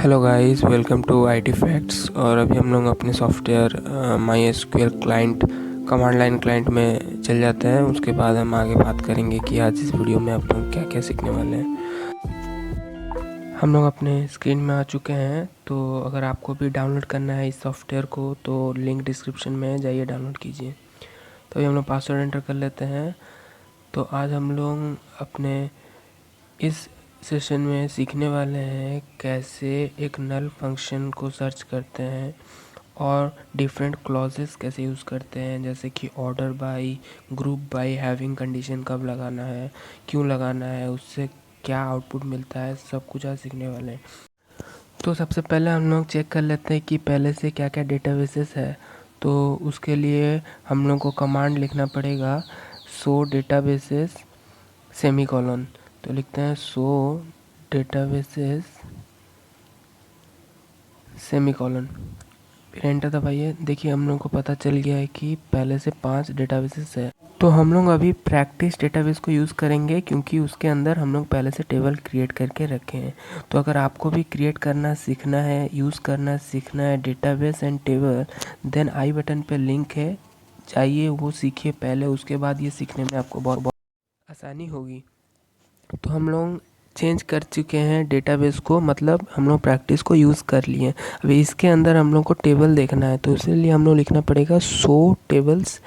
Hello guys, welcome to IT facts. और अभी हम लोग अपने software my SQL client command line client में चल जाते हैं। उसके बाद हम आगे बात करेंगे कि आज इस वीडियो में आप लोग क्या क्या सीखने वाले हैं। हम लोग अपने स्क्रीन में आ चुके हैं, तो अगर आपको भी डाउनलोड करना है इस सॉफ्टवेयर को तो लिंक डिस्क्रिप्शन में है, जाइए डाउनलोड कीजिए। तो अभी हम लोग पासवर्ड एंटर कर लेते हैं। तो आज हम लोग अपने इस सेशन में सीखने वाले हैं कैसे एक नल फंक्शन को सर्च करते हैं और डिफरेंट क्लॉजेस कैसे यूज़ करते हैं, जैसे कि order by, group by, having condition कब लगाना है, क्यों लगाना है, उससे क्या आउटपुट मिलता है, सब कुछ आज सीखने वाले हैं। तो सबसे पहले हम लोग चेक कर लेते हैं कि पहले से क्या क्या डेटाबेसेस है। तो उसके लिए हम लोग को कमांड लिखना पड़ेगा सो डेटाबेसेस सेमीकोलन। तो लिखते हैं सो डेटाबेसेस सेमीकोलन, फिर एंटर दबाइए। देखिए हम लोग को पता चल गया है कि पहले से 5 डेटाबेसेस है। तो हम लोग अभी प्रैक्टिस डेटाबेस को यूज़ करेंगे क्योंकि उसके अंदर हम लोग पहले से टेबल क्रिएट करके रखे हैं। तो अगर आपको भी क्रिएट करना सीखना है, यूज़ करना सीखना है database and table, then I button पे लिंक है, जाइए वो सीखिए पहले, उसके बाद ये सीखने में आपको बहुत बहुत आसानी होगी। तो हम लोग चेंज कर चुके हैं डेटाबेस को, मतलब हम लोग प्रैक्टिस को यूज़ कर लिए। अभी इसके अंदर हम लोग को टेबल देखना है, तो इसलिए हम लोग लिखना पड़ेगा सो टेबल्स।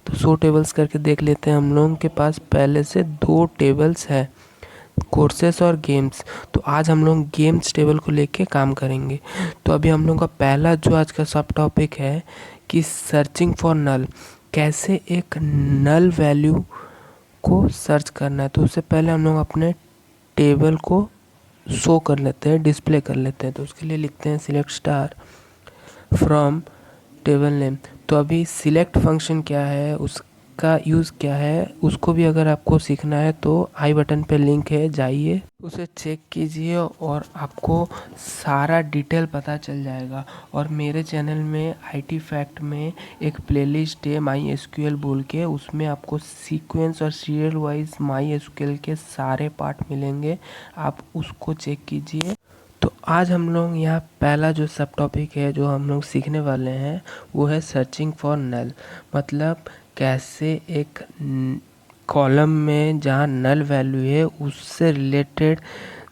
तो सो टेबल्स करके देख लेते हैं। हम लोगों के पास पहले से 2 टेबल्स है, कोर्सेस और गेम्स। तो आज हम लोग गेम्स टेबल को लेके काम करेंगे। तो अभी हम लोग का पहला जो आज का सब टॉपिक है कि सर्चिंग फॉर नल, कैसे एक नल वैल्यू को सर्च करना है। तो उससे पहले हम लोग अपने टेबल को शो कर लेते हैं, डिस्प्ले कर लेते हैं। तो उसके लिए लिखते हैं select star from table name. तो अभी सिलेक्ट फंक्शन क्या है, उसका यूज़ क्या है, उसको भी अगर आपको सीखना है तो आई बटन पे लिंक है, जाइए उसे चेक कीजिए और आपको सारा डिटेल पता चल जाएगा। और मेरे चैनल में आईटी फैक्ट में एक प्लेलिस्ट है माई एसक्यूएल बोल के, उसमें आपको सीक्वेंस और सीरियल वाइज माई एसक्यूएल के सारे पार्ट मिलेंगे, आप उसको चेक कीजिए। तो आज हम लोग यहाँ पहला जो सब टॉपिक है जो हम लोग सीखने वाले हैं वो है सर्चिंग फॉर नल। मतलब कैसे एक कॉलम में जहाँ नल वैल्यू है उससे रिलेटेड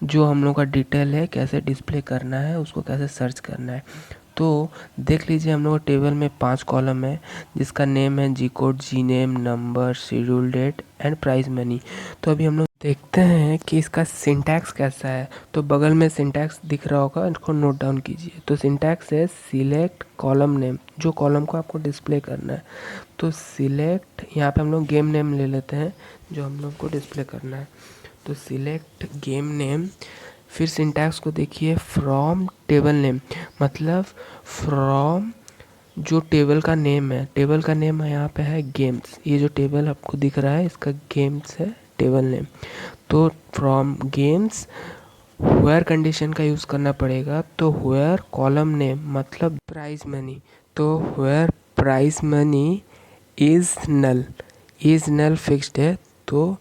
जो हम लोग का डिटेल है कैसे डिस्प्ले करना है, उसको कैसे सर्च करना है। तो देख लीजिए हम लोग टेबल में 5 कॉलम है जिसका नेम है G code, G name, number, schedule date and price money. तो अभी हम लोग देखते हैं कि इसका सिंटैक्स कैसा है। तो बगल में सिंटैक्स दिख रहा होगा, इसको नोट डाउन कीजिए। तो सिंटैक्स है सिलेक्ट कॉलम नेम, जो कॉलम को आपको डिस्प्ले करना है। तो सिलेक्ट, यहाँ पे हम लोग गेम नेम ले लेते हैं जो हम लोग को डिस्प्ले करना है। तो सिलेक्ट गेम नेम, फिर सिंटैक्स को देखिए फ्रॉम टेबल नेम, मतलब फ्रॉम जो टेबल का नेम है, टेबल का नेम है यहाँ पे है गेम्स। ये जो टेबल आपको दिख रहा है इसका गेम्स है टेबल नेम। तो फ्रॉम गेम्स वेयर कंडीशन का यूज़ करना पड़ेगा। तो वेयर कॉलम नेम मतलब प्राइस मनी, तो where price money is null, is null fixed है। तो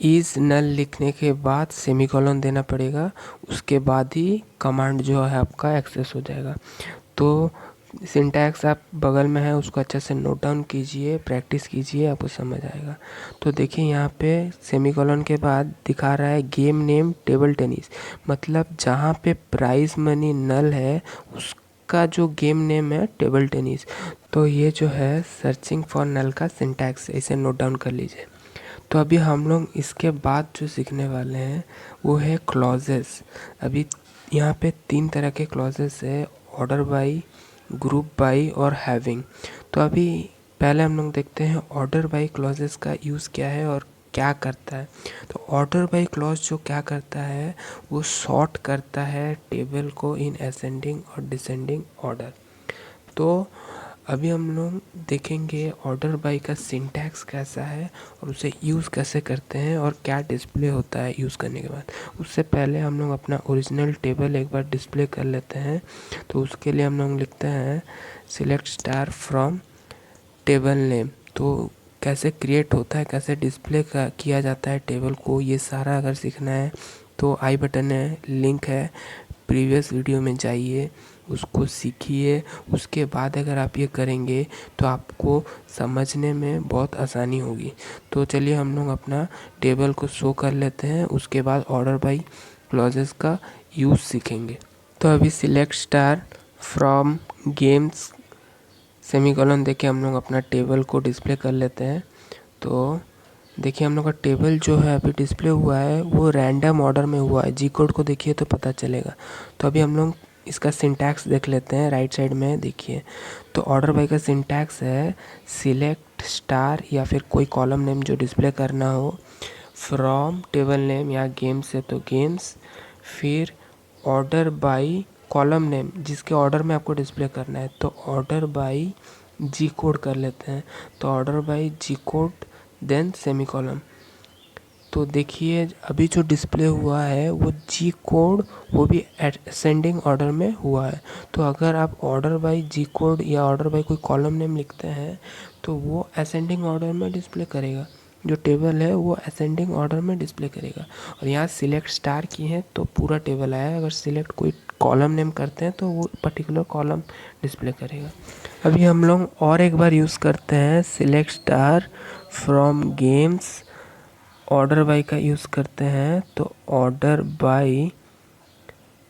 इज़ नल लिखने के बाद सेमीकोलन देना पड़ेगा, उसके बाद ही कमांड जो है आपका एक्सेस हो जाएगा। तो सिंटैक्स आप बगल में है उसको अच्छे से नोट डाउन कीजिए, प्रैक्टिस कीजिए, आपको समझ आएगा। तो देखिए यहाँ पे सेमीकोलन के बाद दिखा रहा है गेम नेम टेबल टेनिस, मतलब जहाँ पे प्राइस मनी नल है उसका जो गेम नेम है टेबल टेनिस। तो ये जो है सर्चिंग फॉर नल का सिंटैक्स, इसे नोट डाउन कर लीजिए। तो अभी हम लोग इसके बाद जो सीखने वाले हैं वो है क्लॉजेस। अभी यहाँ पे 3 तरह के क्लॉजेस है, ऑर्डर बाई, ग्रुप बाई और हैविंग। तो अभी पहले हम लोग देखते हैं ऑर्डर बाई क्लॉजेस का यूज़ क्या है और क्या करता है। तो ऑर्डर बाई क्लॉज जो क्या करता है वो सॉर्ट करता है टेबल को इन असेंडिंग और डिसेंडिंग ऑर्डर। तो अभी हम लोग देखेंगे ऑर्डर बाई का सिंटैक्स कैसा है और उसे यूज़ कैसे करते हैं और क्या डिस्प्ले होता है यूज़ करने के बाद। उससे पहले हम लोग अपना ओरिजिनल टेबल एक बार डिस्प्ले कर लेते हैं। तो उसके लिए हम लोग लिखते हैं select star from table name. तो कैसे क्रिएट होता है, कैसे डिस्प्ले किया जाता है टेबल को, ये सारा अगर सीखना है तो आई बटन है, लिंक है, प्रीवियस वीडियो में जाइए, उसको सीखिए। उसके बाद अगर आप ये करेंगे तो आपको समझने में बहुत आसानी होगी। तो चलिए हम लोग अपना टेबल को शो कर लेते हैं, उसके बाद ऑर्डर बाय क्लॉजेस का यूज़ सीखेंगे। तो अभी select star from games semicolon देके हम लोग अपना टेबल को डिस्प्ले कर लेते हैं। तो देखिए हम लोग का टेबल जो है अभी डिस्प्ले हुआ है वो रैंडम ऑर्डर में हुआ है। जी कोड को देखिए तो पता चलेगा। तो अभी हम लोग इसका सिंटैक्स देख लेते हैं। राइट साइड में देखिए, तो ऑर्डर बाय का सिंटैक्स है सिलेक्ट स्टार या फिर कोई कॉलम नेम जो डिस्प्ले करना हो, फ्रॉम टेबल नेम या गेम्स है तो गेम्स, फिर ऑर्डर बाय कॉलम नेम जिसके ऑर्डर में आपको डिस्प्ले करना है तो ऑर्डर बाय जी कोड कर लेते हैं। तो order by G code then semicolon. तो देखिए अभी जो डिस्प्ले हुआ है वो जी कोड वो भी असेंडिंग ऑर्डर में हुआ है। तो अगर आप ऑर्डर बाय जी कोड या ऑर्डर बाय कोई कॉलम नेम लिखते हैं तो वो असेंडिंग ऑर्डर में डिस्प्ले करेगा। जो टेबल है वो असेंडिंग ऑर्डर में डिस्प्ले करेगा। और यहाँ सिलेक्ट स्टार की है तो पूरा टेबल आया। अगर सिलेक्ट कोई कॉलम नेम करते हैं तो वो पर्टिकुलर कॉलम डिस्प्ले करेगा। अभी हम लोग और एक बार यूज़ करते हैं select star from games, order by का यूज़ करते हैं। तो ऑर्डर बाय,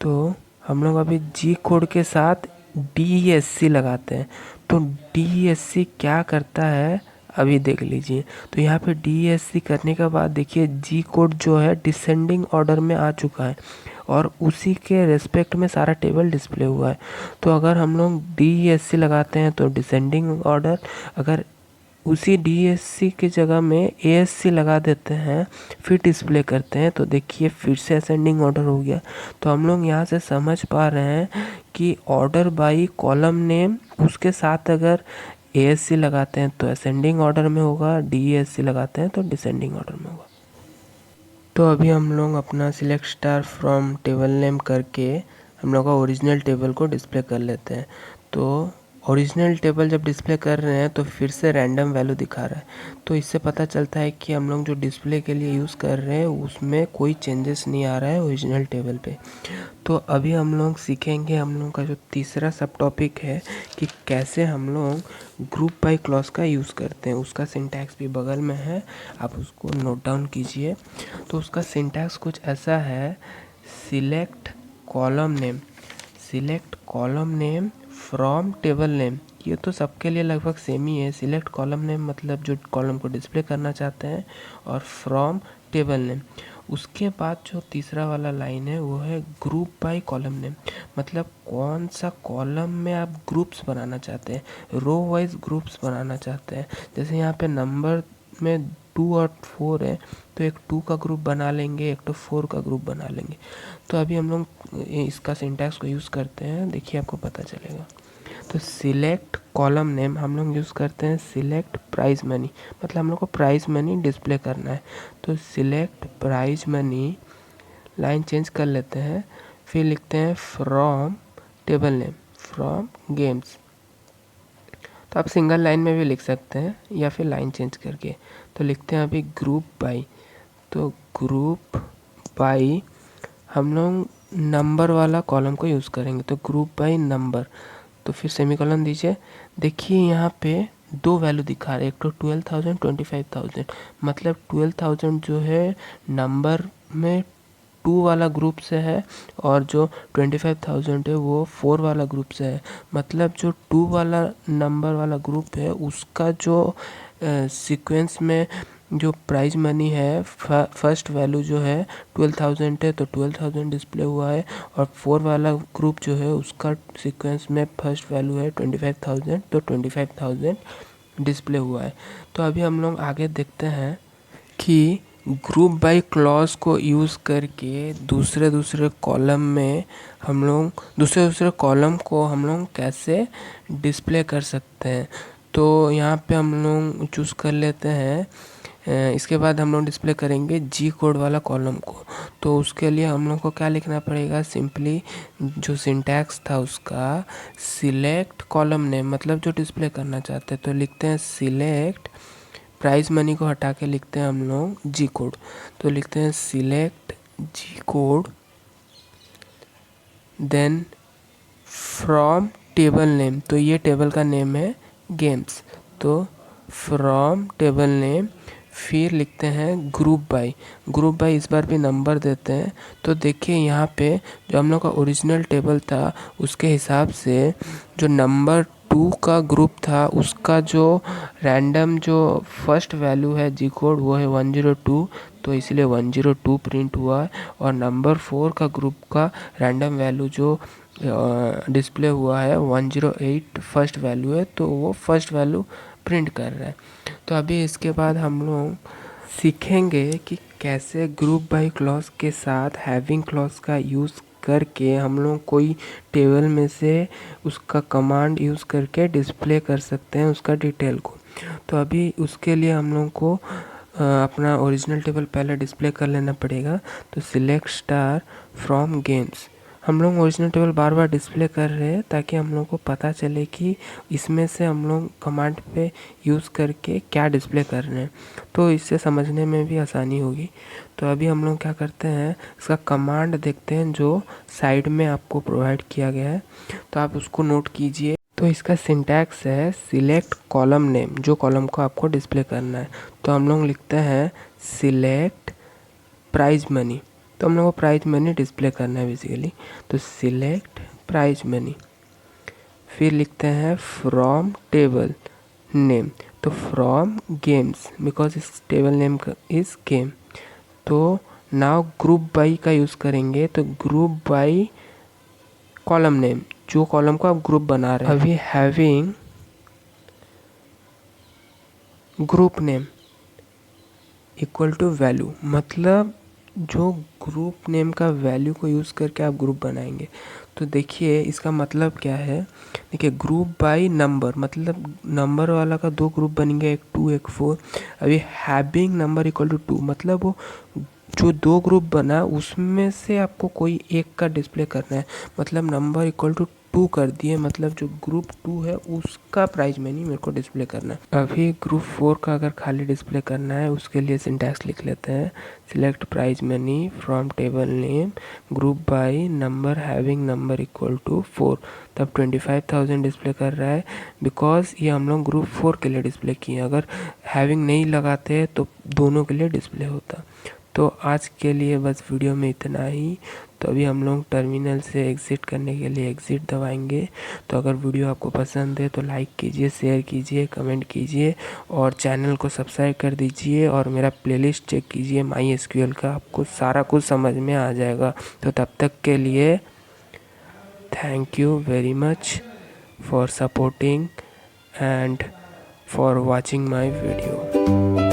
तो हम लोग अभी जी कोड के साथ DESC लगाते हैं। तो DESC क्या करता है अभी देख लीजिए। तो यहाँ पे DESC करने के बाद देखिए जी कोड जो है डिसेंडिंग ऑर्डर में आ चुका है और उसी के रेस्पेक्ट में सारा टेबल डिस्प्ले हुआ है। तो अगर हम लोग DESC लगाते हैं तो डिसेंडिंग ऑर्डर, अगर उसी DESC की जगह में ASC लगा देते हैं फिर डिस्प्ले करते हैं तो देखिए फिर से असेंडिंग ऑर्डर हो गया। तो हम लोग यहाँ से समझ पा रहे हैं कि ऑर्डर बाय कॉलम नेम उसके साथ अगर ASC लगाते हैं तो असेंडिंग ऑर्डर में होगा, DESC लगाते हैं तो डिसेंडिंग ऑर्डर में होगा। तो अभी हम लोग अपना select star from table name करके हम लोग का ओरिजिनल टेबल को डिस्प्ले कर लेते हैं। तो ओरिजिनल टेबल जब डिस्प्ले कर रहे हैं तो फिर से रैंडम वैल्यू दिखा रहा है। तो इससे पता चलता है कि हम लोग जो डिस्प्ले के लिए यूज़ कर रहे हैं उसमें कोई चेंजेस नहीं आ रहा है ओरिजिनल टेबल पे। तो अभी हम लोग सीखेंगे हम लोग का जो तीसरा सब टॉपिक है कि कैसे हम लोग ग्रुप बाय क्लॉज का यूज़ करते हैं। उसका सिंटैक्स भी बगल में है, आप उसको नोट डाउन कीजिए। तो उसका सिंटैक्स कुछ ऐसा है, select column name, select column name from table name. ये तो सबके लिए लगभग सेम ही है। सिलेक्ट कॉलम नेम मतलब जो कॉलम को डिस्प्ले करना चाहते हैं, और फ्रॉम टेबल नेम। उसके बाद जो तीसरा वाला लाइन है वो है ग्रुप बाय कॉलम नेम, मतलब कौन सा कॉलम में आप ग्रुप्स बनाना चाहते हैं, रो वाइज ग्रुप्स बनाना चाहते हैं। जैसे यहाँ पे नंबर में 2 और 4 है तो एक 2 का ग्रुप बना लेंगे, एक तो 4 का ग्रुप बना लेंगे। तो अभी हम लोग इसका सिंटैक्स को यूज़ करते हैं, देखिए आपको पता चलेगा। तो सिलेक्ट कॉलम नेम हम लोग यूज़ करते हैं सिलेक्ट प्राइस मनी, मतलब हम लोग को प्राइस मनी डिस्प्ले करना है। तो select price money, line change कर लेते हैं, फिर लिखते हैं from table name, from games. तो आप सिंगल लाइन में भी लिख सकते हैं या फिर लाइन चेंज करके। तो लिखते हैं अभी ग्रुप बाय, तो ग्रुप बाय हम लोग नंबर वाला कॉलम को यूज़ करेंगे। तो ग्रुप बाय नंबर, तो फिर सेमीकोलन दीजिए। देखिए यहाँ पे 2 वैल्यू दिखा रहे हैं, एक तो 12,000 25,000, मतलब 12,000 जो है नंबर में 2 वाला ग्रुप से है और जो 25,000 है वो 4 वाला ग्रुप से है। मतलब जो 2 वाला नंबर वाला ग्रुप है उसका जो सीक्वेंस में जो प्राइज मनी है फर्स्ट वैल्यू जो है 12,000 है तो 12,000 डिस्प्ले हुआ है, और 4 वाला ग्रुप जो है उसका सीक्वेंस में फर्स्ट वैल्यू है 25,000 तो 25,000 डिस्प्ले हुआ है। तो अभी हम लोग आगे देखते हैं कि ग्रुप बाय क्लॉज को यूज़ करके दूसरे कॉलम में हम लोग दूसरे कॉलम को हम लोग कैसे डिस्प्ले कर सकते हैं। तो यहाँ पे हम लोग चूज़ कर लेते हैं, इसके बाद हम लोग डिस्प्ले करेंगे जी कोड वाला कॉलम को। तो उसके लिए हम लोग को क्या लिखना पड़ेगा, सिंपली जो सिंटैक्स था उसका सिलेक्ट कॉलम नेम, मतलब जो डिस्प्ले करना चाहते हैं तो लिखते हैं सिलेक्ट, प्राइस मनी को हटा के लिखते हैं हम लोग जी कोड। तो लिखते हैं select G code, then from table name, तो ये टेबल का नेम है गेम्स, तो फ्रॉम टेबल नेम, फिर लिखते हैं ग्रुप बाय। ग्रुप बाय इस बार भी नंबर देते हैं। तो देखिए यहाँ पे जो हम लोग का ओरिजिनल टेबल था उसके हिसाब से जो नंबर 2 का ग्रुप था उसका जो रैंडम जो फर्स्ट वैल्यू है जी कोड वो है 102, तो इसलिए 102 प्रिंट हुआ। और नंबर 4 का ग्रुप का रैंडम वैल्यू जो डिस्प्ले हुआ है 108 फर्स्ट वैल्यू है, तो वो फर्स्ट वैल्यू प्रिंट कर रहा है। तो अभी इसके बाद हम लोग सीखेंगे कि कैसे ग्रुप बाय क्लॉज के साथ हैविंग क्लॉज का यूज़ करके हम लोग कोई टेबल में से उसका कमांड यूज़ करके डिस्प्ले कर सकते हैं उसका डिटेल को। तो अभी उसके लिए हम लोग को अपना ओरिजिनल टेबल पहले डिस्प्ले कर लेना पड़ेगा। तो सिलेक्ट स्टार फ्रॉम गेम्स, हम लोग ओरिजिनल टेबल बार बार डिस्प्ले कर रहे हैं ताकि हम लोग को पता चले कि इसमें से हम लोग कमांड पे यूज़ करके क्या डिस्प्ले कर रहे हैं, तो इससे समझने में भी आसानी होगी। तो अभी हम लोग क्या करते हैं, इसका कमांड देखते हैं जो साइड में आपको प्रोवाइड किया गया है, तो आप उसको नोट कीजिए। तो इसका सिंटैक्स है सिलेक्ट कॉलम नेम, जो कॉलम को आपको डिस्प्ले करना है। तो हम लोग लिखते हैं सिलेक्ट प्राइज मनी, तो हम लोग को प्राइज मनी डिस्प्ले करना है बेसिकली। तो सिलेक्ट प्राइज मनी, फिर लिखते हैं फ्रॉम टेबल नेम, तो फ्रॉम गेम्स बिकॉज इस टेबल नेम इज गेम। तो नाउ ग्रुप बाई का यूज़ करेंगे, तो ग्रुप बाई कॉलम नेम, जो कॉलम को आप ग्रुप बना रहे हैं। अभी having group name equal to value, मतलब जो ग्रुप नेम का वैल्यू को यूज़ करके आप ग्रुप बनाएंगे। तो देखिए इसका मतलब क्या है, देखिए ग्रुप बाय नंबर, मतलब नंबर वाला का दो ग्रुप बनेंगे, एक 2 एक 4। अभी हैविंग नंबर इक्वल टू 2, मतलब वो जो दो ग्रुप बना उसमें से आपको कोई एक का डिस्प्ले करना है, मतलब नंबर इक्वल टू 2 कर दिए, मतलब जो ग्रुप 2 है उसका प्राइज मनी मेरे को डिस्प्ले करना है। अभी ग्रुप 4 का अगर खाली डिस्प्ले करना है उसके लिए सिंटैक्स लिख लेते हैं select prize money from table name group by number having number equal to 4, तब 25,000 डिस्प्ले कर रहा है बिकॉज ये हम लोग ग्रुप 4 के लिए डिस्प्ले किए। अगर हैविंग नहीं लगाते तो दोनों के लिए डिस्प्ले होता। तो आज के लिए बस वीडियो में इतना ही। तो अभी हम लोग टर्मिनल से एग्ज़िट करने के लिए एग्ज़िट दबाएंगे। तो अगर वीडियो आपको पसंद है तो लाइक कीजिए, शेयर कीजिए, कमेंट कीजिए और चैनल को सब्सक्राइब कर दीजिए और मेरा प्लेलिस्ट चेक कीजिए MySQL का, आपको सारा कुछ समझ में आ जाएगा। तो तब तक के लिए thank you very much for supporting and for watching my video.